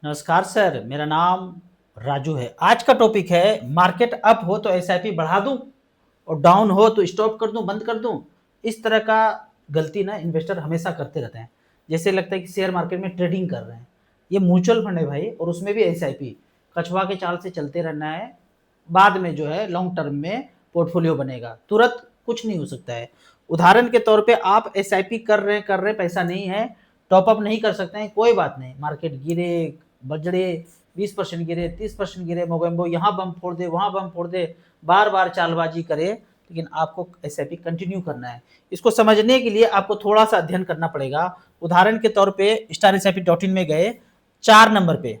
नमस्कार सर, मेरा नाम राजू है। आज का टॉपिक है मार्केट अप हो तो एसआईपी बढ़ा दूं और डाउन हो तो स्टॉप कर दूं, बंद कर दूं। इस तरह का गलती ना इन्वेस्टर हमेशा करते रहते हैं। जैसे लगता है कि शेयर मार्केट में ट्रेडिंग कर रहे हैं। ये म्यूचुअल फंड है भाई, और उसमें भी एसआईपी कछुआ के चाल से चलते रहना है। बाद में जो है लॉन्ग टर्म में पोर्टफोलियो बनेगा, तुरंत कुछ नहीं हो सकता है। उदाहरण के तौर पे आप एसआईपी कर रहे पैसा नहीं है, टॉपअप नहीं कर सकते हैं, कोई बात नहीं। मार्केट गिरे, बजड़े, 20% गिरे, 30% गिरे, मोगेम्बो यहाँ बम फोड़ दे, वहाँ बम फोड़ दे, बार बार चालबाजी करे, लेकिन आपको एसआईपी कंटिन्यू करना है। इसको समझने के लिए आपको थोड़ा सा अध्ययन करना पड़ेगा। उदाहरण के तौर पे StarSIP.in में गए, 4 नंबर पे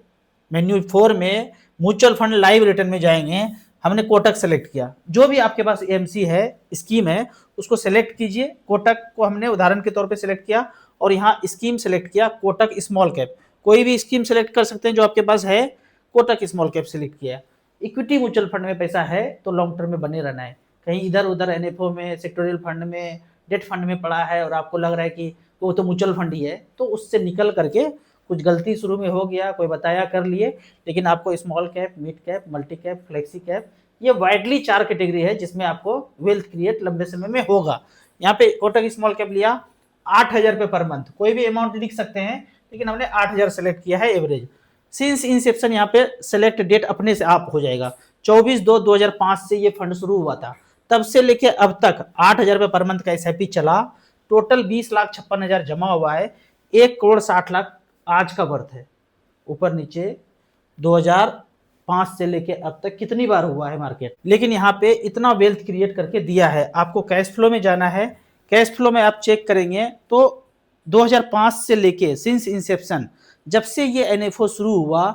मेन्यू 4 में म्यूचुअल फंड लाइव रिटर्न में जाएंगे। हमने कोटक सेलेक्ट किया। जो भी आपके पास एएमसी है, स्कीम है, उसको सेलेक्ट कीजिए। कोटक को हमने उदाहरण के तौर पे सेलेक्ट किया और यहाँ स्कीम सेलेक्ट किया कोटक स्मॉल कैप। कोई भी स्कीम सेलेक्ट कर सकते हैं जो आपके पास है। कोटक स्मॉल कैप सेलेक्ट किया। इक्विटी म्यूचुअल फंड में पैसा है तो लॉन्ग टर्म में बने रहना है। कहीं इधर उधर एनएफओ में, सेक्टोरियल फंड में, डेट फंड में पड़ा है और आपको लग रहा है कि वो तो म्यूचुअल फंड ही है, तो उससे निकल करके, कुछ गलती शुरू में हो गया, कोई बताया कर लिए, लेकिन आपको small cap, mid cap, multi cap, flexi cap, ये वाइडली 4 कैटेगरी है जिसमें आपको वेल्थ क्रिएट लंबे समय में होगा। यहाँ पे कोटक स्मॉल कैप लिया, 8,000 रुपये पर मंथ, कोई भी अमाउंट लिख सकते हैं, लेकिन हमने 8,000 सेलेक्ट किया है एवरेज। सिंस इंसेप्शन यहाँ पे सेलेक्ट डेट अपने से आप हो जाएगा, 24/2/2005 से ये फंड शुरू हुआ था। तब से लेके अब तक 8,000 रुपये पर मंथ का एसआईपी चला। टोटल 20,56,000 जमा हुआ है। 1,60,00,000 आज का वर्थ है। ऊपर नीचे 2005 से लेके अब तक कितनी बार हुआ है मार्केट, लेकिन यहाँ पे इतना वेल्थ क्रिएट करके दिया है। आपको कैश फ्लो में जाना है। कैश फ्लो में आप चेक करेंगे तो 2005 से लेके सिंस इंसेप्शन, जब से ये एनएफओ शुरू हुआ,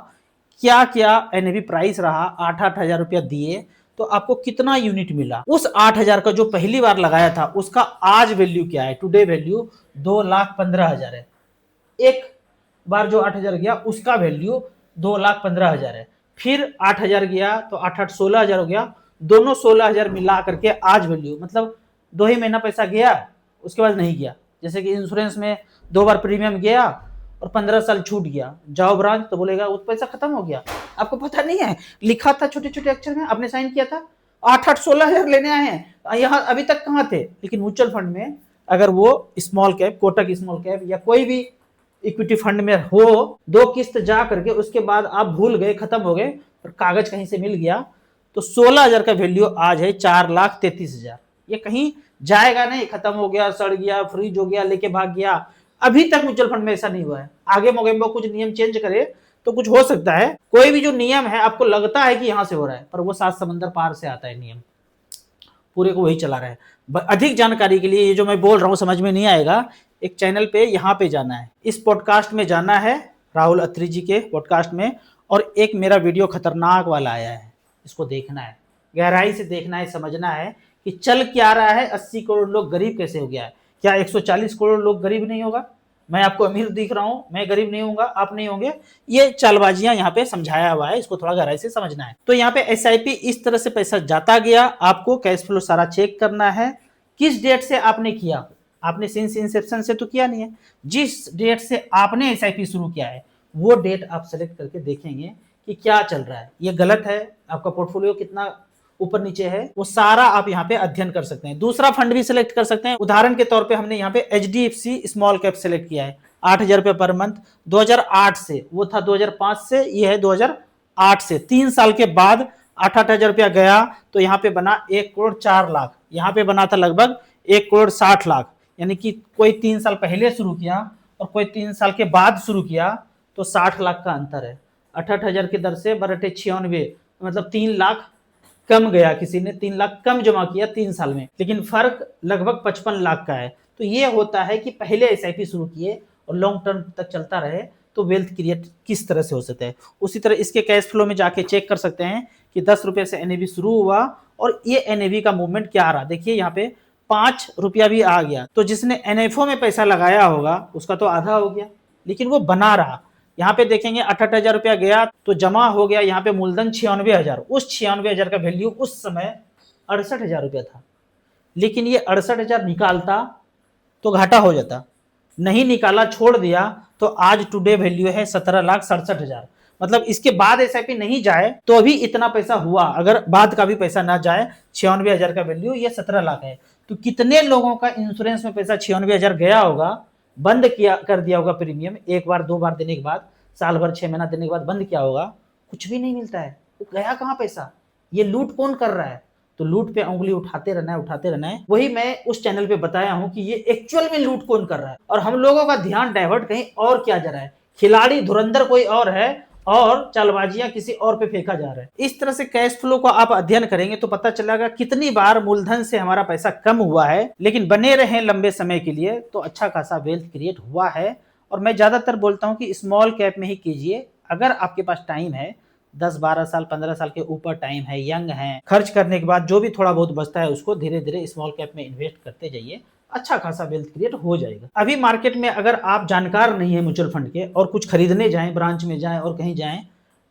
क्या क्या एनएवी प्राइस रहा, 8,000 रुपया दिए तो आपको कितना यूनिट मिला। उस 8,000 का जो पहली बार लगाया था उसका आज वैल्यू क्या है, टुडे वैल्यू 2,15,000 है। एक बार जो 8,000 गया उसका वैल्यू 2,15,000 है। फिर 8,000 गया तो 8 16,000 हो गया। दोनों 16,000 मिला करके आज वैल्यू, मतलब 2 ही महीना पैसा गया, उसके बाद नहीं गया। जैसे कि इंश्योरेंस में 2 बार प्रीमियम गया और 15 साल छूट गया, जाओ ब्रांच तो बोलेगा वो पैसा खत्म हो गया। आपको पता नहीं है, लिखा था छोटे छोटे अक्षर में, आपने साइन किया था, 8-16,000 लेने आए हैं, यहाँ अभी तक कहाँ थे। लेकिन म्यूचुअल फंड में अगर वो small cap, Kotak small cap या कोई भी इक्विटी फंड में हो, 2 किस्त जा करके उसके बाद आप भूल गए, खत्म हो गए, और कागज कहीं से मिल गया, तो 16,000 का वैल्यू आज है 4,33,000। ये कहीं जाएगा नहीं, खत्म हो गया, सड़ गया, फ्रीज हो गया, लेके भाग गया। अभी तक म्यूचुअल फंड में ऐसा नहीं हुआ है। आगे मोगेम्बो कुछ नियम चेंज करे तो कुछ हो सकता है। कोई भी जो नियम है आपको लगता है कि यहां से हो रहा है, पर वो 7 समंदर पार से आता है नियम, पूरे को वही चला रहा है। अधिक जानकारी के लिए ये जो मैं बोल रहा हूं समझ में नहीं आएगा, एक चैनल पे यहाँ पे जाना है, इस पॉडकास्ट में जाना है, राहुल अत्री जी के पॉडकास्ट में, और एक मेरा वीडियो खतरनाक वाला आया है, इसको देखना है, गहराई से देखना है, समझना है कि चल क्या रहा है। 80 करोड़ लोग गरीब कैसे हो गया है। क्या 140 करोड़ लोग गरीब नहीं होगा? मैं आपको अमीर दिख रहा हूं, मैं गरीब नहीं होऊंगा, आप नहीं होंगे। ये चालबाजियां यहाँ पे समझाया हुआ है, इसको थोड़ा गहराई से समझना है। तो यहाँ पे एसआईपी इस तरह से पैसा जाता गया। आपको कैश फ्लो सारा चेक करना है। किस डेट से आपने किया, आपने सिंस इंसेप्शन से तो किया नहीं है। जिस डेट से आपने एसआईपी शुरू किया है वो डेट आप सेलेक्ट करके देखेंगे कि क्या चल रहा है, ये गलत है, आपका पोर्टफोलियो कितना ऊपर नीचे है, वो सारा आप यहाँ पे अध्ययन कर सकते हैं। दूसरा फंड भी सिलेक्ट कर सकते हैं। उदाहरण के तौर पे हमने यहाँ पे HDFC स्मॉल कैप सेलेक्ट किया है, 8,000 रुपये पर मंथ, 2008 से, वो था 2005 से, ये है 2008 से। 3 साल के बाद 8,000 रुपया गया तो यहाँ पे बना 1,04,00,000, यहाँ पे बना था लगभग 1,60,00,000। यानी कि कोई 3 साल पहले शुरू किया और कोई 3 साल के बाद शुरू किया तो 60 लाख का अंतर है। 68,000 की दर से बरटे 96, मतलब 3 लाख कम गया। किसी ने 3 लाख कम जमा किया 3 साल में, लेकिन फर्क लगभग 55 लाख का है। तो ये होता है कि पहले एसआईपी शुरू किए और लॉन्ग टर्म तक चलता रहे तो वेल्थ क्रिएट किस तरह से हो सकता है। उसी तरह इसके कैश फ्लो में जाके चेक कर सकते हैं कि 10 रुपये से एनएवी शुरू हुआ और ये एनएवी का मूवमेंट क्या रहा। देखिए यहाँ पे 5 रुपया भी आ गया, तो जिसने एनएफओ में पैसा लगाया होगा उसका तो आधा हो गया, लेकिन वो बना रहा। यहाँ पे देखेंगे 68,000 रुपया गया तो जमा हो गया यहाँ पे मूलधन 96,000। उस 96,000 का वैल्यू उस समय 68,000 रुपया था, लेकिन ये 68,000 निकालता तो घाटा हो जाता, नहीं निकाला, छोड़ दिया, तो आज टुडे वैल्यू है 17,67,000। मतलब इसके बाद एसआईपी नहीं जाए तो अभी इतना पैसा हुआ, अगर बाद का भी पैसा ना जाए 96,000 का वैल्यू, ये 17 लाख है। तो कितने लोगों का इंश्योरेंस में पैसा 96,000 गया होगा, बंद किया कर दिया होगा प्रीमियम, एक बार दो बार देने के बाद, साल भर 6 महीना देने के बाद बंद किया होगा, कुछ भी नहीं मिलता है। तो गया कहाँ पैसा? ये लूट कौन कर रहा है? तो लूट पे उंगली उठाते रहना है, उठाते रहना है। वही मैं उस चैनल पे बताया हूं कि ये एक्चुअल में लूट कौन कर रहा है, और हम लोगों का ध्यान डाइवर्ट कहीं और किया जा रहा है। खिलाड़ी धुरंधर कोई और है और चालबाजियां किसी और पे फेंका जा रहा है। इस तरह से कैश फ्लो को आप अध्ययन करेंगे तो पता चलेगा कितनी बार मूलधन से हमारा पैसा कम हुआ है, लेकिन बने रहे लंबे समय के लिए तो अच्छा खासा वेल्थ क्रिएट हुआ है। और मैं ज्यादातर बोलता हूं कि स्मॉल कैप में ही कीजिए, अगर आपके पास टाइम है, 10-12 साल 15 साल के ऊपर टाइम है, यंग है, खर्च करने के बाद जो भी थोड़ा बहुत बचता है उसको धीरे धीरे स्मॉल कैप में इन्वेस्ट करते जाइए, अच्छा खासा वेल्थ क्रिएट हो जाएगा। अभी मार्केट में अगर आप जानकार नहीं है म्यूचुअल फंड के और कुछ खरीदने जाएं, ब्रांच में जाएं और कहीं जाएं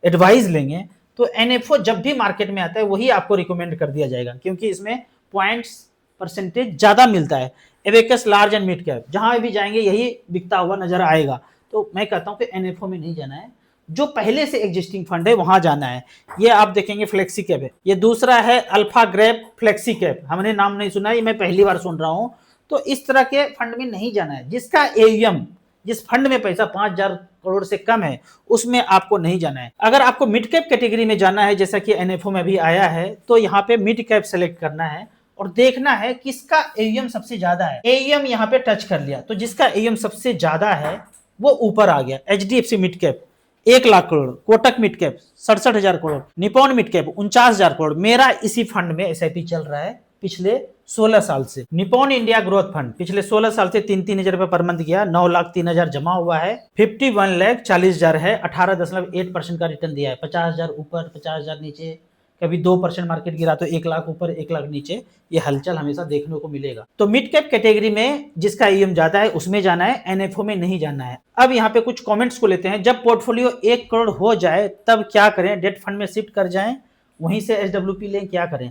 एडवाइस लेंगे, तो एनएफओ जब भी मार्केट में आता है वही आपको रिकमेंड कर दिया जाएगा, क्योंकि इसमें पॉइंट्स परसेंटेज ज्यादा मिलता है। एवेकस लार्ज एंड मिड कैप जहां भी जाएंगे यही बिकता हुआ नजर आएगा। तो मैं कहता हूं कि एनएफओ में नहीं जाना है, जो पहले से एग्जिस्टिंग फंड है वहां जाना है। ये आप देखेंगे फ्लेक्सी कैप है, ये दूसरा है अल्फा ग्रेप फ्लेक्सी कैप, हमने नाम नहीं सुना, ये मैं पहली बार सुन रहा हूं। तो इस तरह के फंड में नहीं जाना है। जिसका एयूएम, जिस फंड में पैसा 5,000 करोड़ से कम है, उसमें आपको नहीं जाना है। अगर आपको मिड कैप कैटेगरी में जाना है, जैसा कि एनएफओ में भी आया है, तो यहाँ पे मिड कैप सेलेक्ट करना है और देखना है किसका एयूएम सबसे ज्यादा है। एयूएम यहाँ पे टच कर लिया तो जिसका एयूएम सबसे ज्यादा है वो ऊपर आ गया। HDFC mid cap 1,00,000 crore, Kotak mid cap 67,000 crore, Nippon mid cap 49,000 crore. मेरा इसी फंड में एसआईपी चल रहा है पिछले 16 साल से। निपॉन इंडिया ग्रोथ फंड पिछले 16 साल से 3-3 हजार रुपए पर मंथ गया, 9,03,000 जमा हुआ है, 51,40,000 है, 18.8% का रिटर्न दिया है। 50,000 ऊपर 50,000 नीचे, कभी 2% मार्केट गिरा तो 1,00,000 ऊपर 1,00,000 नीचे, ये हलचल हमेशा देखने को मिलेगा। तो मिड कैप कैटेगरी में जिसका ईएम ज्यादा है उसमें जाना है, एनएफओ में नहीं जाना है। अब यहाँ पे कुछ कमेंट्स को लेते हैं। जब पोर्टफोलियो 1 करोड़ हो जाए तब क्या करें? डेट फंड में शिफ्ट कर जाएं, वहीं से एसडब्ल्यूपी लें, क्या करें?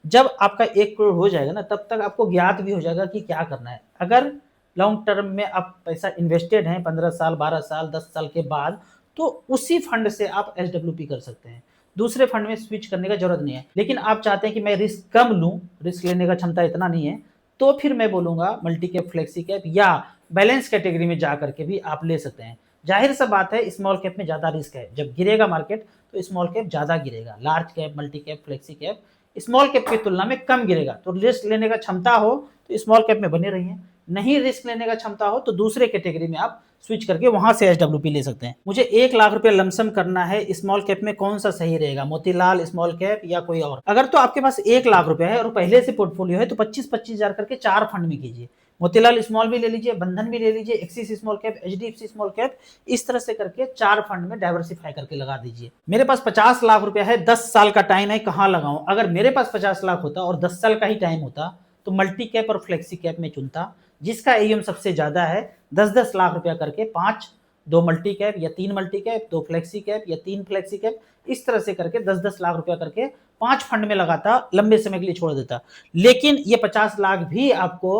जब आपका 1 करोड़ हो जाएगा ना, तब तक आपको ज्ञात भी हो जाएगा कि क्या करना है। अगर लॉन्ग टर्म में आप पैसा इन्वेस्टेड हैं 15 साल 12 साल 10 साल के बाद, तो उसी फंड से आप एसडब्ल्यूपी कर सकते हैं, दूसरे फंड में स्विच करने का जरूरत नहीं है। लेकिन आप चाहते हैं कि मैं रिस्क कम लूं, रिस्क लेने का क्षमता इतना नहीं है, तो फिर मैं बोलूंगा मल्टी कैप फ्लेक्सी कैप या बैलेंस कैटेगरी में जा करके भी आप ले सकते हैं। जाहिर सा बात है स्मॉल कैप में ज्यादा रिस्क है, जब गिरेगा मार्केट तो स्मॉल कैप ज्यादा गिरेगा, large cap multi cap flexi cap small cap की तुलना में कम गिरेगा। तो रिस्क लेने का क्षमता हो तो स्मॉल कैप में बने रहिए, नहीं रिस्क लेने का क्षमता हो तो दूसरे कैटेगरी में आप स्विच करके वहां से एसडब्ल्यूपी ले सकते हैं। मुझे 1,00,000 रुपया लमसम करना है, स्मॉल कैप में कौन सा सही रहेगा, मोतीलाल स्मॉल कैप या कोई और? अगर तो आपके पास 1,00,000 रुपया है और पहले से पोर्टफोलियो है तो 25-25 हजार करके 4 फंड में कीजिए। मोतीलाल स्मॉल भी ले लीजिए, बंधन भी ले लीजिए, axis small cap, HDFC small cap, इस तरह से करके 4 फंड में डाइवर्सिफाई करके लगा दीजिए। मेरे पास 50 लाख रुपया है, 10 साल का टाइम है, कहां लगाऊं? अगर मेरे पास 50 लाख होता और 10 साल का ही टाइम होता तो मल्टी कैप और फ्लेक्सी कैप में चुनता, जिसका एयूएम सबसे ज्यादा है। 10-10 लाख रुपया करके 5, 2 मल्टी कैप या 3 मल्टी कैप, 2 फ्लेक्सी कैप या 3 फ्लेक्सी कैप, इस तरह से करके 10-10 लाख रुपया करके 5 फंड में लगाता, लंबे समय के लिए छोड़ देता। लेकिन ये 50 लाख भी आपको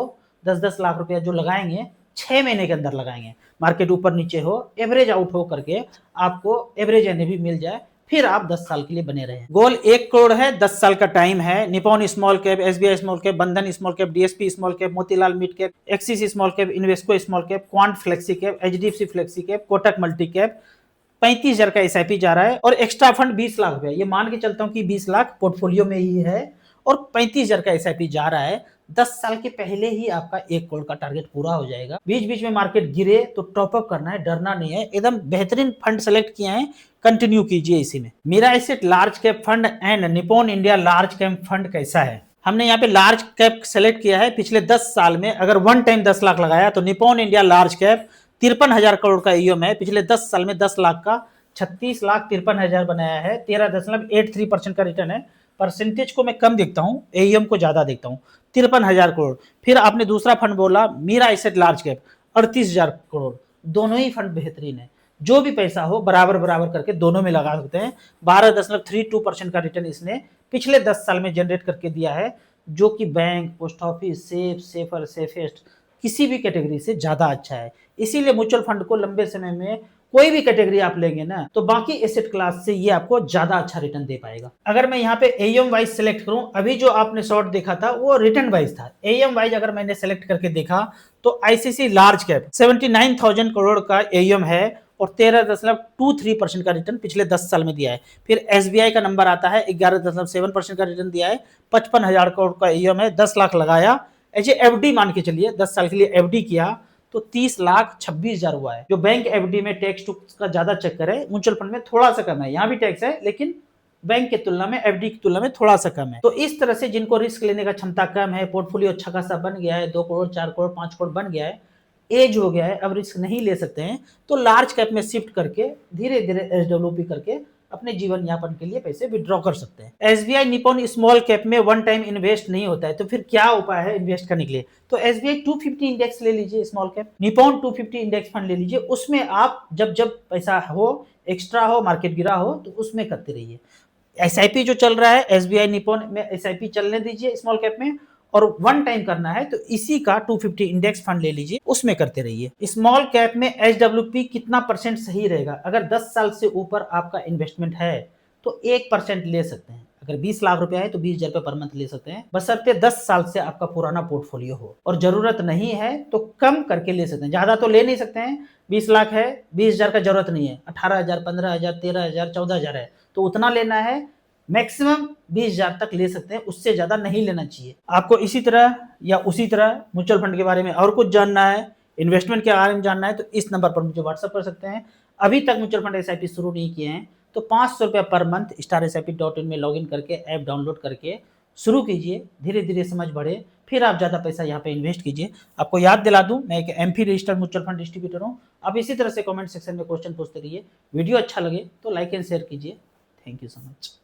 10-10 लाख रुपया जो लगाएंगे 6 महीने के अंदर लगाएंगे, मार्केट ऊपर नीचे हो, एवरेज आउट हो करके आपको एवरेज एनएवी मिल जाए, फिर आप 10 साल के लिए बने रहे। गोल 1 करोड़ है, 10 साल का टाइम है। Nippon small cap, SBI small cap, Bandhan small cap, DSP small cap, Motilal mid cap, Axis small cap, Invesco small cap, Quant flexi cap, HDFC flexi cap, Kotak multi cap, 35,000 का एसआईपी जा रहा है और एक्स्ट्रा फंड 20 लाख रुपया। ये मान के चलता हूं कि 20 लाख पोर्टफोलियो में ही है और 35,000 का एसआईपी जा रहा है। 10 साल के पहले ही आपका 1 करोड़ का टारगेट पूरा हो जाएगा। बीच बीच में मार्केट गिरे तो टॉप अप करना है, डरना नहीं है। एकदम बेहतरीन फंड सेलेक्ट किए हैं, कंटिन्यू कीजिए इसी में। मेरा asset large cap fund and Nippon India large cap fund कैसा है? हमने यहाँ पे लार्ज कैप सेलेक्ट किया है। पिछले 10 साल में अगर वन टाइम 10 लाख लगाया तो Nippon India large cap 53,000 crore का ईएम है। पिछले 10 साल में 10 लाख का 36,53,000 बनाया है, 13.83% का रिटर्न है। परसेंटेज को मैं कम देखता हूं, एईएम को ज्यादा देखता हूं। 53,000 करोड़। फिर आपने दूसरा फंड बोला Mirae asset large cap 38,000 crore. दोनों ही फंड बेहतरीन है, जो भी पैसा हो बराबर बराबर करके दोनों में लगा सकते हैं। 12.32% का रिटर्न इसने पिछले 10 साल में जनरेट करके दिया है, जो कि bank, post office, safe, safer, safest किसी भी कैटेगरी से ज्यादा अच्छा है। इसीलिए म्यूचुअल फंड को लंबे समय में कोई भी कैटेगरी आप लेंगे ना तो बाकी एसेट क्लास से ये आपको ज्यादा अच्छा रिटर्न दे पाएगा। अगर मैं यहाँ पे एएम वाइज सेलेक्ट करूं, अभी जो आपने शॉर्ट देखा था वो रिटर्न वाइज था, एएम वाइज अगर मैंने सेलेक्ट करके देखा तो आईसीसी लार्ज कैप 79,000 करोड़ का एएम है और 13.23% का रिटर्न पिछले 10 साल में दिया है। फिर एसबीआई का नंबर आता है 11.7% का रिटर्न दिया है, 55,000 करोड़ का एएम है, 10 लाख लगाया, एज एफडी मान के चलिए 10 साल के लिए एफडी किया तो 30,26,000 हुआ है। जो बैंक एफडी में टैक्स का ज्यादा चक्कर है, म्यूचुअल फंड में थोड़ा सा कम है, यहाँ भी टैक्स है लेकिन बैंक की तुलना में, एफडी की तुलना में थोड़ा सा कम है। तो इस तरह से जिनको रिस्क लेने का क्षमता कम है, पोर्टफोलियो अच्छा खासा बन गया है, 2 करोड़ 4 करोड़ 5 करोड़ बन गया है, एज हो गया है, अब रिस्क नहीं ले सकते हैं, तो लार्ज कैप में शिफ्ट करके धीरे धीरे एसडब्ल्यूपी करके अपने जीवन यापन के लिए पैसे विड्रॉ कर सकते हैं। एसबीआई निपॉन स्मॉल कैप में वन टाइम इन्वेस्ट नहीं होता है, तो फिर क्या उपाय है इन्वेस्ट करने के लिए? तो एसबीआई 250 इंडेक्स ले लीजिए, small cap Nippon 250 index fund ले लीजिए, उसमें आप जब जब पैसा हो, एक्स्ट्रा हो, मार्केट गिरा हो तो उसमें करते रहिए। एसआईपी जो चल रहा है एसबीआई निपॉन में, एसआईपी चलने दीजिए स्मॉल कैप में, और वन टाइम करना है तो इसी का 250 इंडेक्स फंड ले लीजिए, उसमें करते रहिए। स्मॉल कैप में एसडब्ल्यूपी कितना परसेंट सही रहेगा? अगर 10 साल से ऊपर आपका इन्वेस्टमेंट है तो 1% ले सकते हैं। अगर 20 लाख रुपया है तो 20,000 रुपये पर मंथ ले सकते हैं, बशर्ते 10 साल से आपका पुराना पोर्टफोलियो हो, और जरूरत नहीं है तो कम करके ले सकते हैं, ज्यादा तो ले नहीं सकते हैं। 20 लाख है, 20,000 का जरूरत नहीं है, 18,000 15,000 13,000 14,000 है तो उतना लेना है, मैक्सिमम 20,000 तक ले सकते हैं, उससे ज्यादा नहीं लेना चाहिए। आपको इसी तरह या उसी तरह म्यूचुअल फंड के बारे में और कुछ जानना है, इन्वेस्टमेंट के बारे में जानना है तो इस नंबर पर मुझे व्हाट्सअप कर सकते हैं। अभी तक म्यूचुअल फंड एसआईपी शुरू नहीं किए हैं तो 500 रुपया पर मंथ StarSIP.in में लॉगिन करके ऐप डाउनलोड करके शुरू कीजिए, धीरे धीरे समझ बढ़े, फिर आप ज़्यादा पैसा यहाँ पे इन्वेस्ट कीजिए। आपको याद दिला दूं, मैं एक MP registered mutual fund distributor हूँ। आप इसी तरह से कमेंट सेक्शन में क्वेश्चन पूछते रहिए। वीडियो अच्छा लगे तो लाइक एंड शेयर कीजिए। Thank you so much.